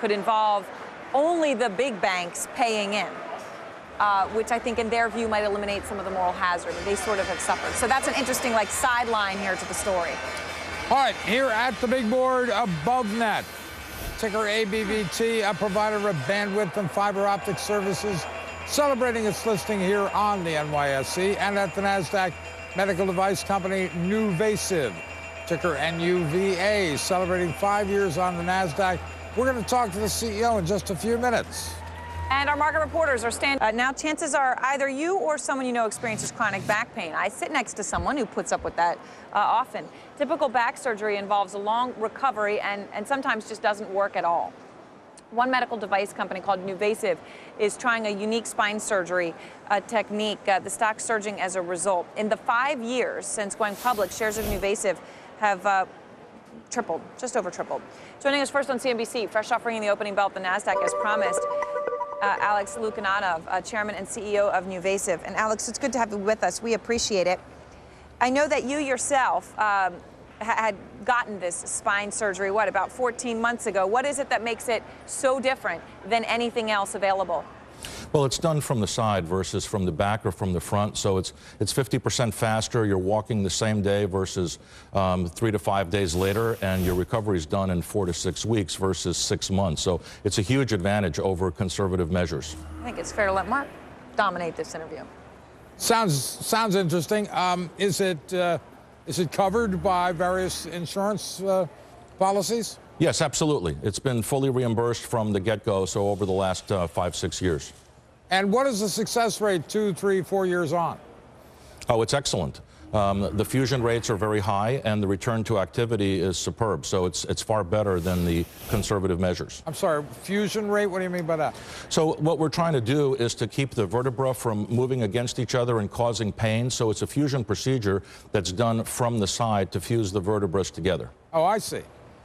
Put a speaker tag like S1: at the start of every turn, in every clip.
S1: could involve only the big banks paying in, which I think in their view might eliminate some of the moral hazard they sort of have suffered. So that's an interesting sideline here to the story.
S2: All right, here at the big board above net, ticker ABVT, a provider of bandwidth and fiber optic services, celebrating its listing here on the NYSE, and at the NASDAQ, medical device company NuVasive, ticker NUVA, celebrating 5 years on the NASDAQ. We're going to talk to the CEO in just a few minutes.
S1: And our market reporters are standing. Now, chances are either you or someone you know experiences chronic back pain. I sit next to someone who puts up with that often. Typical back surgery involves a long recovery and sometimes just doesn't work at all. One medical device company called NuVasive is trying a unique spine surgery technique. The stock's surging as a result. In the 5 years since going public, shares of NuVasive have tripled, just over tripled. Joining us first on CNBC, fresh off ringing the opening bell at the NASDAQ as promised, Alex Lukanov, Chairman and CEO of NuVasive. And Alex, it's good to have you with us. We appreciate it. I know that you yourself had gotten this spine surgery, about 14 months ago. What is it that makes it so different than anything else available?
S3: Well, it's done from the side versus from the back or from the front, so it's 50% faster. You're walking the same day versus 3 to 5 days later, and your recovery is done in 4 to 6 weeks versus 6 months. So it's a huge advantage over conservative measures.
S1: I think it's fair to let Mark dominate this interview.
S2: Sounds interesting. Is it covered by various insurance policies?
S3: Yes, absolutely. It's been fully reimbursed from the get-go, so over the last 5, 6 years.
S2: And what is the success rate 2, 3, 4 years on?
S3: Oh, it's excellent. The fusion rates are very high, and the return to activity is superb. So it's far better than the conservative measures.
S2: I'm sorry, fusion rate? What do you mean by that?
S3: So what we're trying to do is to keep the vertebra from moving against each other and causing pain. So it's a fusion procedure that's done from the side to fuse the vertebrae together.
S2: Oh, I see.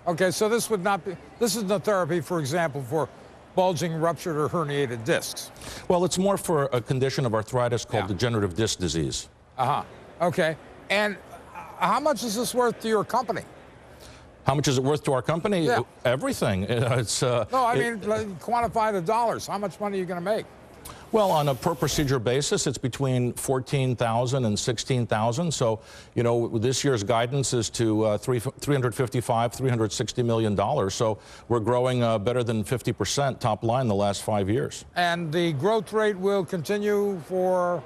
S2: Okay, so this isn't a therapy, for example, for bulging, ruptured, or herniated discs.
S3: Well, it's more for a condition of arthritis called degenerative disc disease.
S2: Okay. And how much is this worth to your company?
S3: How much is it worth to our company?
S2: Yeah.
S3: Everything.
S2: No, I mean, quantify the dollars. How much money are you going to make?
S3: Well, on a per procedure basis, it's between $14,000 and $16,000. So, this year's guidance is to $360 million. So we're growing better than 50% top line the last 5 years.
S2: And the growth rate will continue for?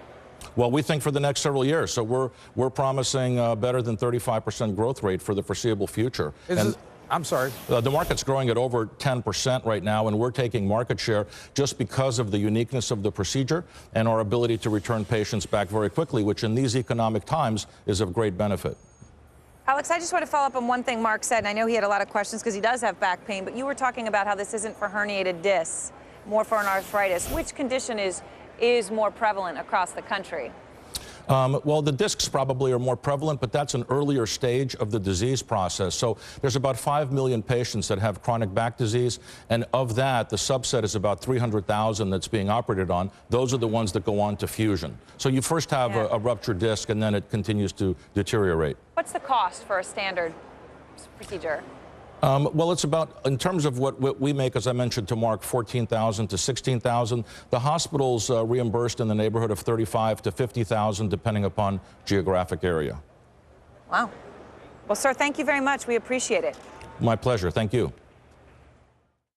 S3: Well, we think for the next several years. So we're promising better than 35% growth rate for the foreseeable future.
S2: I'm sorry.
S3: The market's growing at over 10% right now, and we're taking market share just because of the uniqueness of the procedure and our ability to return patients back very quickly, which in these economic times is of great benefit.
S1: Alex, I just want to follow up on one thing Mark said, and I know he had a lot of questions because he does have back pain, but you were talking about how this isn't for herniated discs, more for an arthritis. Which condition is more prevalent across the country?
S3: Well, the discs probably are more prevalent, but that's an earlier stage of the disease process. So there's about 5 million patients that have chronic back disease, and of that, the subset is about 300,000 that's being operated on. Those are the ones that go on to fusion. So you first have a ruptured disc, and then it continues to deteriorate.
S1: What's the cost for a standard procedure?
S3: Well, it's about, in terms of what we make, as I mentioned to Mark, $14,000 to $16,000. The hospital's reimbursed in the neighborhood of $35,000 to $50,000, depending upon geographic area.
S1: Wow. Well, sir, thank you very much. We appreciate it.
S3: My pleasure. Thank you.